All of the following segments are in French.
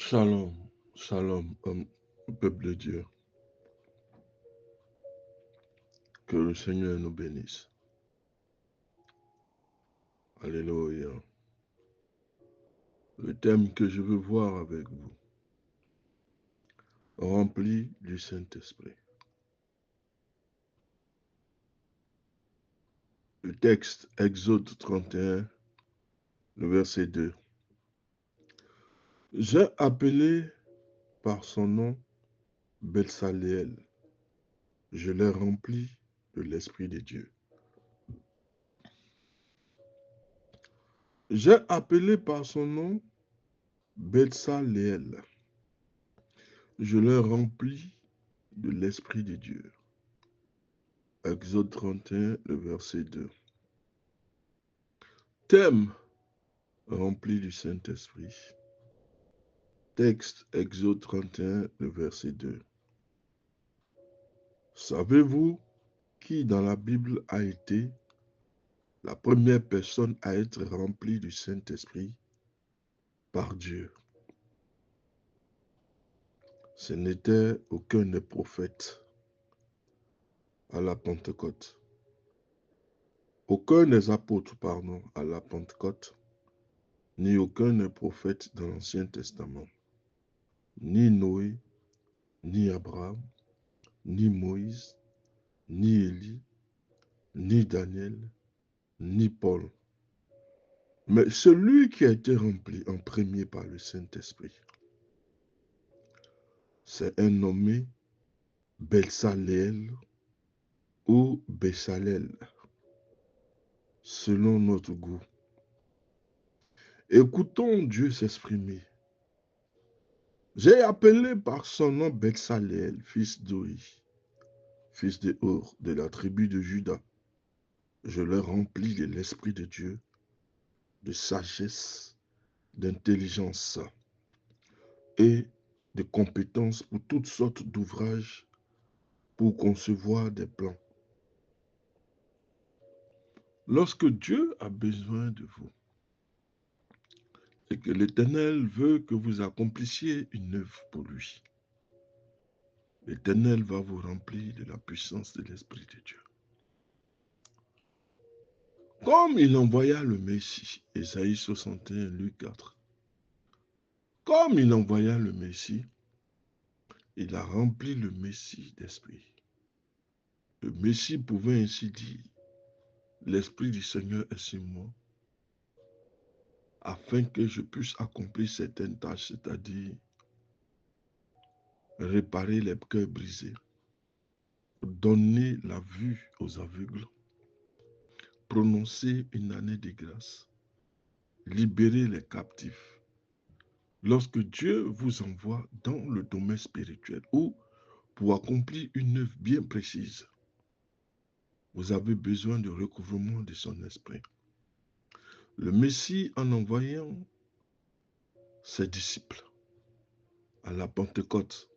Shalom, shalom, peuple de Dieu. Que le Seigneur nous bénisse. Alléluia. Le thème que je veux voir avec vous, rempli du Saint-Esprit. Le texte, Exode 31, le verset 2. J'ai appelé par son nom Betsaléel. Je l'ai rempli de l'Esprit de Dieu. J'ai appelé par son nom Betsaléel. Je l'ai rempli de l'Esprit de Dieu. Exode 31, le verset 2. Thème, rempli du Saint-Esprit. Texte, Exode 31, le verset 2. Savez-vous qui dans la Bible a été la première personne à être remplie du Saint-Esprit par Dieu? Ce n'était aucun des prophètes à la Pentecôte. Aucun des apôtres, à la Pentecôte, ni aucun des prophètes dans l'Ancien Testament. Ni Noé, ni Abraham, ni Moïse, ni Élie, ni Daniel, ni Paul. Mais celui qui a été rempli en premier par le Saint-Esprit, c'est un nommé Betsaléel ou Bessalel, selon notre goût. Écoutons Dieu s'exprimer. J'ai appelé par son nom Betsaléel, fils d'Ori, fils de Hur, de la tribu de Juda. Je l'ai rempli de l'Esprit de Dieu, de sagesse, d'intelligence et de compétences pour toutes sortes d'ouvrages, pour concevoir des plans. Lorsque Dieu a besoin de vous et que l'Éternel veut que vous accomplissiez une œuvre pour lui, l'Éternel va vous remplir de la puissance de l'Esprit de Dieu. Comme il envoya le Messie, Ésaïe 61, Luc 4, comme il envoya le Messie, il a rempli le Messie d'esprit. Le Messie pouvait ainsi dire, l'Esprit du Seigneur est sur moi, afin que je puisse accomplir certaines tâches, c'est-à-dire réparer les cœurs brisés, donner la vue aux aveugles, prononcer une année de grâce, libérer les captifs. Lorsque Dieu vous envoie dans le domaine spirituel ou pour accomplir une œuvre bien précise, vous avez besoin de recouvrement de son esprit. Le Messie, en envoyant ses disciples à la Pentecôte,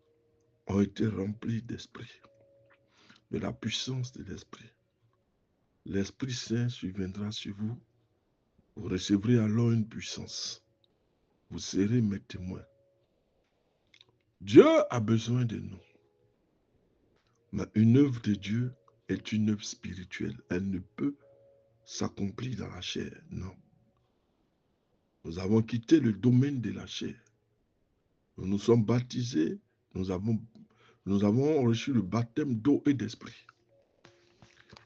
ont été remplis d'esprit, de la puissance de l'esprit. L'Esprit Saint surviendra sur vous. Vous recevrez alors une puissance. Vous serez mes témoins. Dieu a besoin de nous. Mais une œuvre de Dieu est une œuvre spirituelle. Elle ne peut s'accomplir dans la chair. Non. Nous avons quitté le domaine de la chair. Nous nous sommes baptisés. Nous avons reçu le baptême d'eau et d'esprit.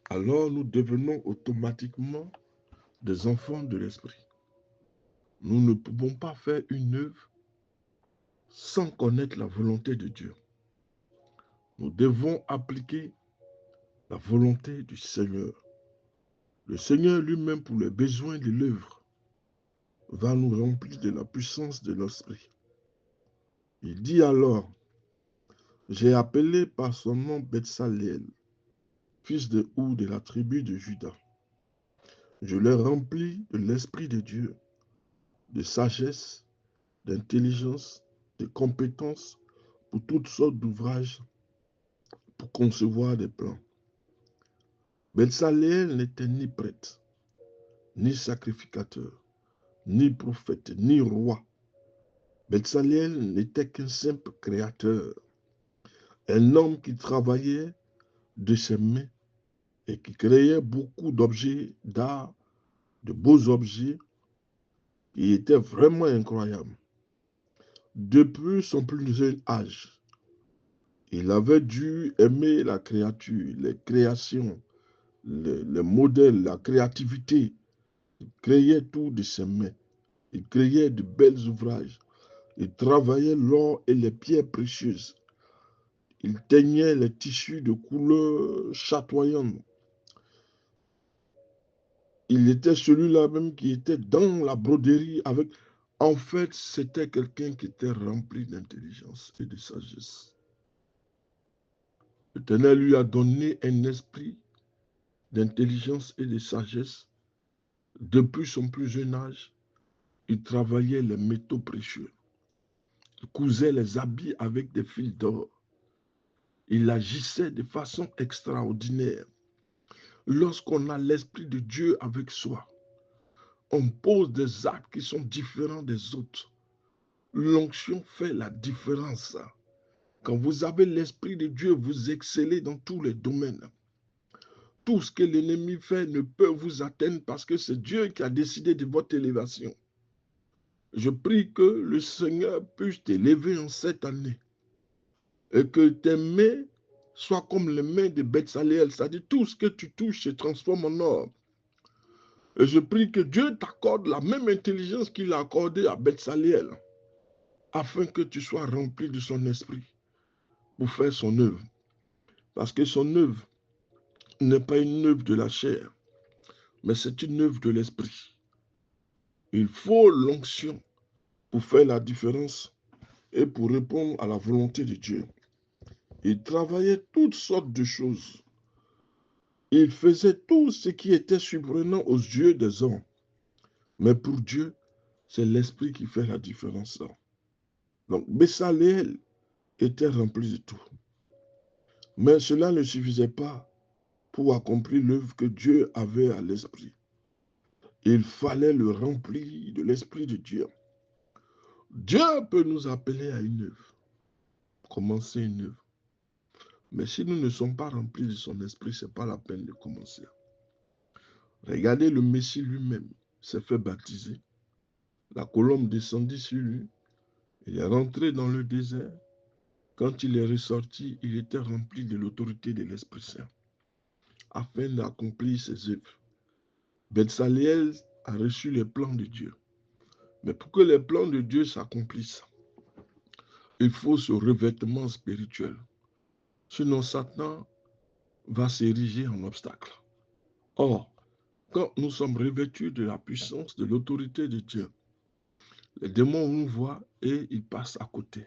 Alors nous devenons automatiquement des enfants de l'esprit. Nous ne pouvons pas faire une œuvre sans connaître la volonté de Dieu. Nous devons appliquer la volonté du Seigneur. Le Seigneur lui-même, pour les besoins de l'œuvre, va nous remplir de la puissance de l'esprit. Il dit alors, j'ai appelé par son nom Betsaléel, fils de Hur de la tribu de Juda. Je l'ai rempli de l'Esprit de Dieu, de sagesse, d'intelligence, de compétences pour toutes sortes d'ouvrages, pour concevoir des plans. Betsaléel n'était ni prêtre, ni sacrificateur, ni prophète, ni roi, Bezalel n'était qu'un simple créateur, un homme qui travaillait de ses mains et qui créait beaucoup d'objets d'art, de beaux objets, qui étaient vraiment incroyables. Depuis son plus jeune âge, il avait dû aimer la créature, les créations, les modèles, la créativité. Il créait tout de ses mains. Il créait de bels ouvrages. Il travaillait l'or et les pierres précieuses. Il teignait les tissus de couleurs chatoyantes. Il était celui-là même qui était dans la broderie avec... En fait, c'était quelqu'un qui était rempli d'intelligence et de sagesse. L'Éternel lui a donné un esprit d'intelligence et de sagesse. Depuis son plus jeune âge, il travaillait les métaux précieux. Il cousait les habits avec des fils d'or. Il agissait de façon extraordinaire. Lorsqu'on a l'Esprit de Dieu avec soi, on pose des actes qui sont différents des autres. L'onction fait la différence. Quand vous avez l'Esprit de Dieu, vous excellez dans tous les domaines. Tout ce que l'ennemi fait ne peut vous atteindre parce que c'est Dieu qui a décidé de votre élévation. Je prie que le Seigneur puisse t'élever en cette année et que tes mains soient comme les mains de Bezalel, c'est-à-dire tout ce que tu touches se transforme en or. Et je prie que Dieu t'accorde la même intelligence qu'il a accordée à Bezalel, afin que tu sois rempli de son esprit pour faire son œuvre. Parce que son œuvre n'est pas une œuvre de la chair, mais c'est une œuvre de l'esprit. Il faut l'onction pour faire la différence et pour répondre à la volonté de Dieu. Il travaillait toutes sortes de choses. Il faisait tout ce qui était surprenant aux yeux des hommes. Mais pour Dieu, c'est l'esprit qui fait la différence. Donc, Bezalel était rempli de tout. Mais cela ne suffisait pas pour accomplir l'œuvre que Dieu avait à l'esprit. Il fallait le remplir de l'esprit de Dieu. Dieu peut nous appeler à une œuvre, commencer une œuvre. Mais si nous ne sommes pas remplis de son esprit, ce n'est pas la peine de commencer. Regardez, le Messie lui-même s'est fait baptiser. La colombe descendit sur lui. Il est rentré dans le désert. Quand il est ressorti, il était rempli de l'autorité de l'Esprit Saint, afin d'accomplir ses œuvres. Bezalel a reçu les plans de Dieu. Mais pour que les plans de Dieu s'accomplissent, il faut ce revêtement spirituel. Sinon, Satan va s'ériger en obstacle. Or, quand nous sommes revêtus de la puissance, de l'autorité de Dieu, les démons nous voient et ils passent à côté.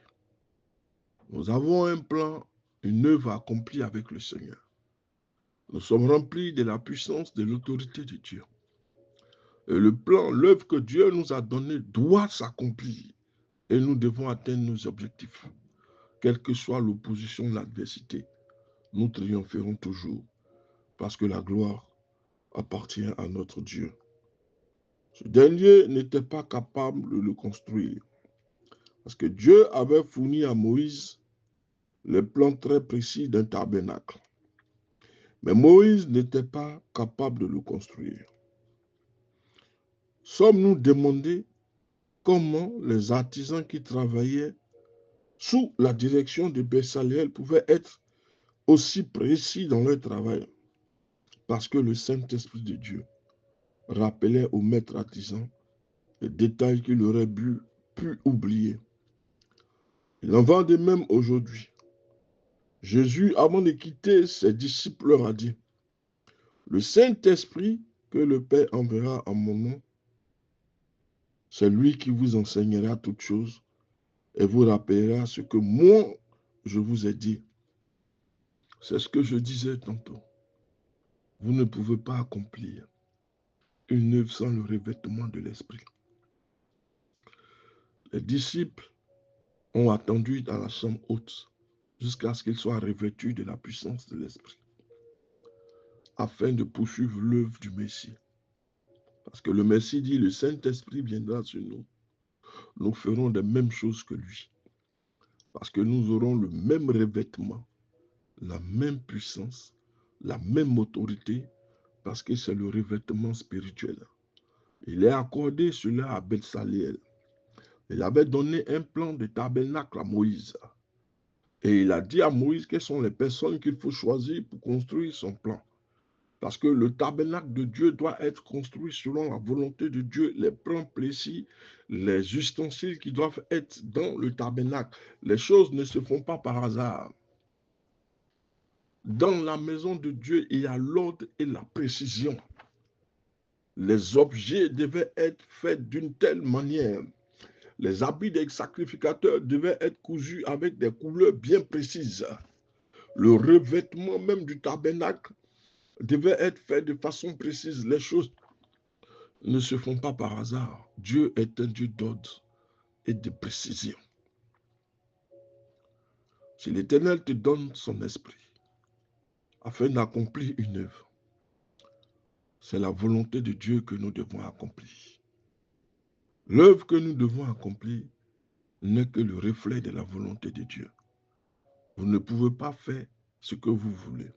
Nous avons un plan, une œuvre accomplie avec le Seigneur. Nous sommes remplis de la puissance, de l'autorité de Dieu. Et le plan, l'œuvre que Dieu nous a donnée doit s'accomplir. Et nous devons atteindre nos objectifs. Quelle que soit l'opposition, l'adversité, nous triompherons toujours. Parce que la gloire appartient à notre Dieu. Ce dernier n'était pas capable de le construire. Parce que Dieu avait fourni à Moïse les plans très précis d'un tabernacle. Mais Moïse n'était pas capable de le construire. Sommes-nous demandés comment les artisans qui travaillaient sous la direction de Bezalel pouvaient être aussi précis dans leur travail? Parce que le Saint-Esprit de Dieu rappelait au maître artisan les détails qu'il aurait pu oublier. Il en va de même aujourd'hui. Jésus, avant de quitter ses disciples, leur a dit, le Saint-Esprit que le Père enverra en mon nom, c'est lui qui vous enseignera toutes choses et vous rappellera ce que moi, je vous ai dit. C'est ce que je disais tantôt. Vous ne pouvez pas accomplir une œuvre sans le revêtement de l'Esprit. Les disciples ont attendu dans la chambre haute jusqu'à ce qu'ils soient revêtus de la puissance de l'Esprit, afin de poursuivre l'œuvre du Messie. Parce que le Messie dit, le Saint-Esprit viendra sur nous nous ferons les mêmes choses que lui. Parce que nous aurons le même revêtement, la même puissance, la même autorité, parce que c'est le revêtement spirituel. Il est accordé cela à Bezaleel. Il avait donné un plan de tabernacle à Moïse. Et il a dit à Moïse quelles sont les personnes qu'il faut choisir pour construire son plan. Parce que le tabernacle de Dieu doit être construit selon la volonté de Dieu, les plans précis, les ustensiles qui doivent être dans le tabernacle. Les choses ne se font pas par hasard. Dans la maison de Dieu, il y a l'ordre et la précision. Les objets devaient être faits d'une telle manière. Les habits des sacrificateurs devaient être cousus avec des couleurs bien précises. Le revêtement même du tabernacle devait être fait de façon précise. Les choses ne se font pas par hasard. Dieu est un Dieu d'ordre et de précision. Si l'Éternel te donne son esprit afin d'accomplir une œuvre, c'est la volonté de Dieu que nous devons accomplir. L'œuvre que nous devons accomplir n'est que le reflet de la volonté de Dieu. Vous ne pouvez pas faire ce que vous voulez.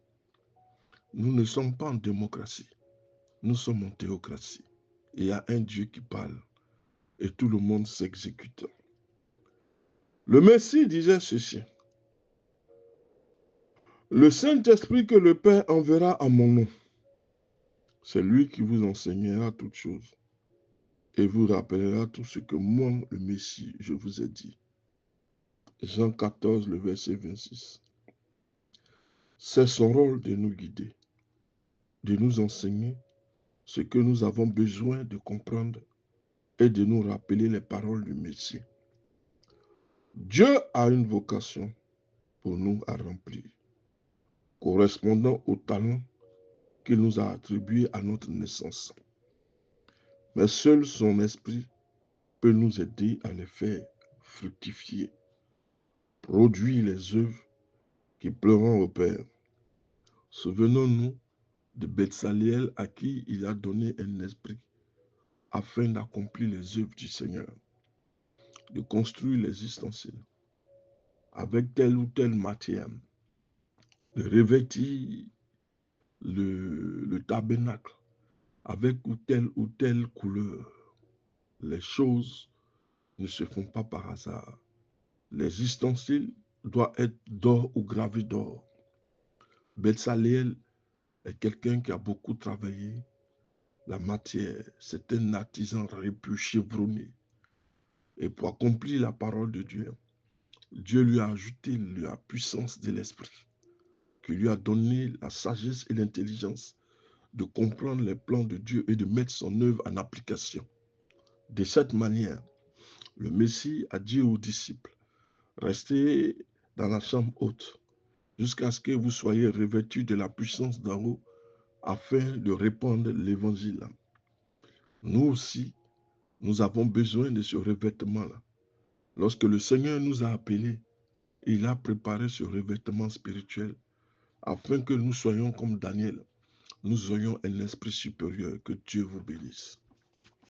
Nous ne sommes pas en démocratie. Nous sommes en théocratie. Il y a un Dieu qui parle et tout le monde s'exécute. Le Messie disait ceci. Le Saint-Esprit que le Père enverra à mon nom, c'est lui qui vous enseignera toutes choses et vous rappellera tout ce que moi, le Messie, je vous ai dit. Jean 14, le verset 26. C'est son rôle de nous guider, de nous enseigner ce que nous avons besoin de comprendre et de nous rappeler les paroles du Messie. Dieu a une vocation pour nous à remplir, correspondant au talent qu'il nous a attribué à notre naissance. Mais seul son esprit peut nous aider à les faire fructifier, produire les œuvres qui plairont au Père. Souvenons-nous de Bezaleel à qui il a donné un esprit afin d'accomplir les œuvres du Seigneur, de construire les ustensiles avec telle ou telle matière, de revêtir le tabernacle avec ou telle couleur. Les choses ne se font pas par hasard. Les ustensiles doivent être d'or ou gravés d'or. Bezaleel est quelqu'un qui a beaucoup travaillé la matière. C'est un artisan réputé, chevronné. Et pour accomplir la parole de Dieu, Dieu lui a ajouté la puissance de l'esprit, qui lui a donné la sagesse et l'intelligence de comprendre les plans de Dieu et de mettre son œuvre en application. De cette manière, le Messie a dit aux disciples, restez dans la chambre haute jusqu'à ce que vous soyez revêtus de la puissance d'en haut afin de répandre l'évangile. Nous aussi, nous avons besoin de ce revêtement-là. Lorsque le Seigneur nous a appelés, il a préparé ce revêtement spirituel afin que nous soyons comme Daniel. Nous ayons un esprit supérieur. Que Dieu vous bénisse.